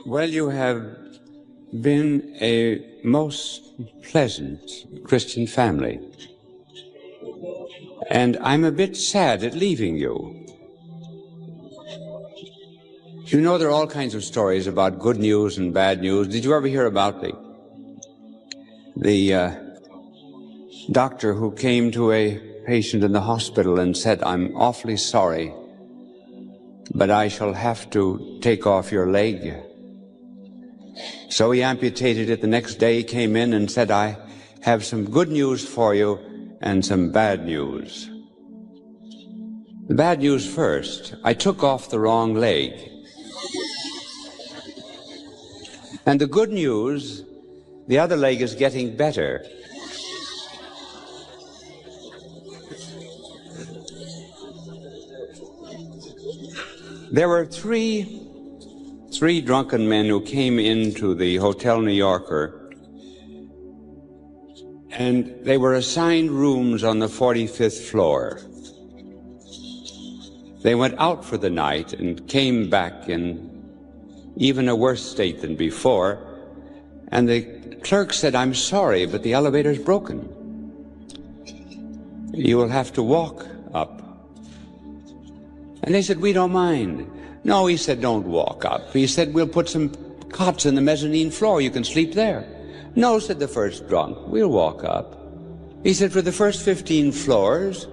Well, you have been a most pleasant Christian family, and I'm a bit sad at leaving you. You know, there are all kinds of stories about good news and bad news. Did you ever hear about the doctor who came to a patient in the hospital and said, "I'm awfully sorry, but I shall have to take off your leg"? So he amputated it. The next day he came in and said, "I have some good news for you and some bad news." The bad news first. I took off the wrong leg. And the good news, the other leg is getting better. There were three drunken men who came into the Hotel New Yorker, and they were assigned rooms on the 45th floor. They went out for the night and came back in even a worse state than before, and the clerk said, "I'm sorry, but the elevator's broken. You will have to walk up." And they said, "We don't mind." No, he said, "Don't walk up." He said, "We'll put some cots in the mezzanine floor. You can sleep there." "No," said the first drunk, "we'll walk up." He said, "For the first 15 floors,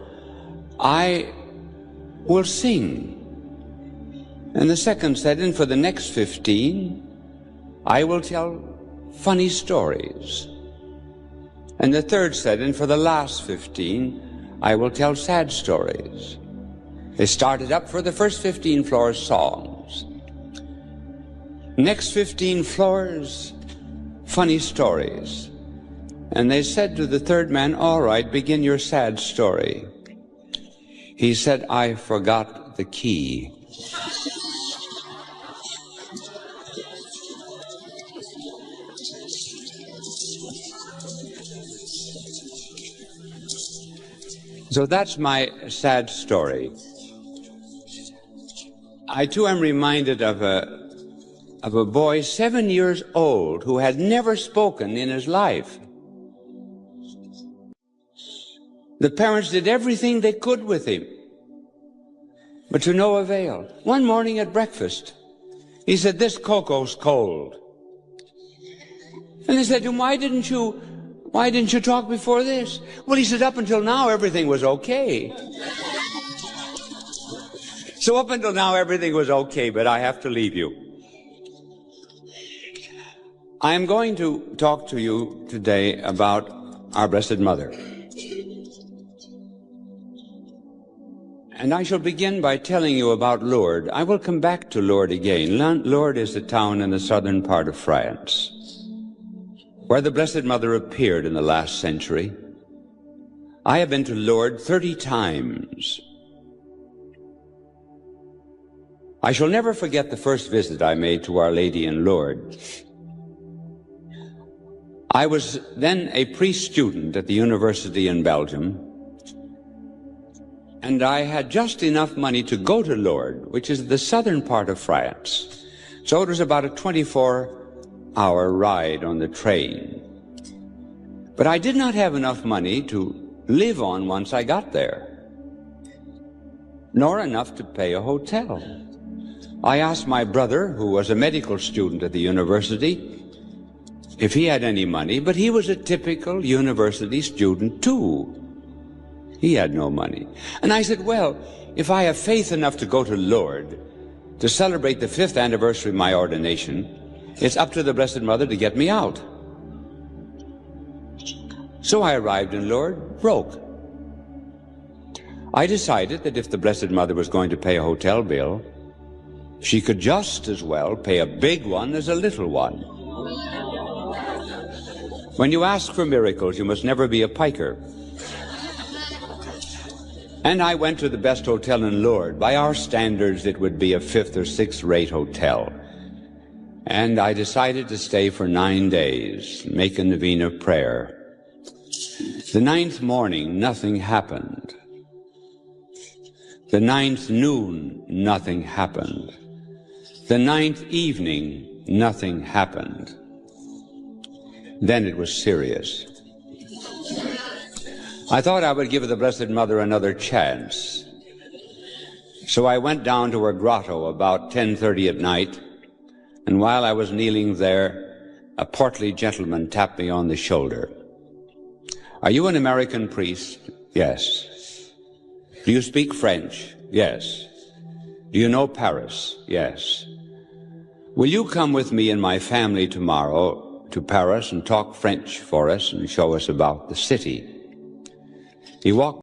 I will sing." And the second said, "And for the next 15, I will tell funny stories." And the third said, "And for the last 15, I will tell sad stories." They started up for the first 15 floors songs. Next 15 floors, funny stories. And they said to the third man, "All right, begin your sad story." He said, "I forgot the key." So that's my sad story. I too am reminded of a boy 7 years old who had never spoken in his life. The parents did everything they could with him, but to no avail. One morning at breakfast, he said, "This cocoa's cold." And they said to him, Why didn't you talk before this?" Well, he said, "Up until now, everything was okay." So up until now, everything was okay, but I have to leave you. I am going to talk to you today about our Blessed Mother. And I shall begin by telling you about Lourdes. I will come back to Lourdes again. Lourdes is a town in the southern part of France, where the Blessed Mother appeared in the last century. I have been to Lourdes 30 times. I shall never forget the first visit I made to Our Lady in Lourdes. I was then a pre-student at the university in Belgium, and I had just enough money to go to Lourdes, which is the southern part of France. So it was about a 24-hour ride on the train. But I did not have enough money to live on once I got there, nor enough to pay a hotel. I asked my brother, who was a medical student at the university, if he had any money, but he was a typical university student too. He had no money. And I said, "Well, if I have faith enough to go to Lourdes to celebrate the 5th anniversary of my ordination, it's up to the Blessed Mother to get me out." So I arrived in Lourdes broke. I decided that if the Blessed Mother was going to pay a hotel bill, she could just as well pay a big one as a little one. When you ask for miracles, you must never be a piker. And I went to the best hotel in Lourdes. By our standards, it would be a 5th or 6th rate hotel. And I decided to stay for 9 days, make a novena of prayer. The 9th morning, nothing happened. The 9th noon, nothing happened. The 9th evening, nothing happened. Then it was serious. I thought I would give the Blessed Mother another chance. So I went down to her grotto about 10:30 at night, and while I was kneeling there, a portly gentleman tapped me on the shoulder. "Are you an American priest?" "Yes." "Do you speak French?" "Yes." "Do you know Paris?" "Yes." "Will you come with me and my family tomorrow to Paris and talk French for us and show us about the city?" He walked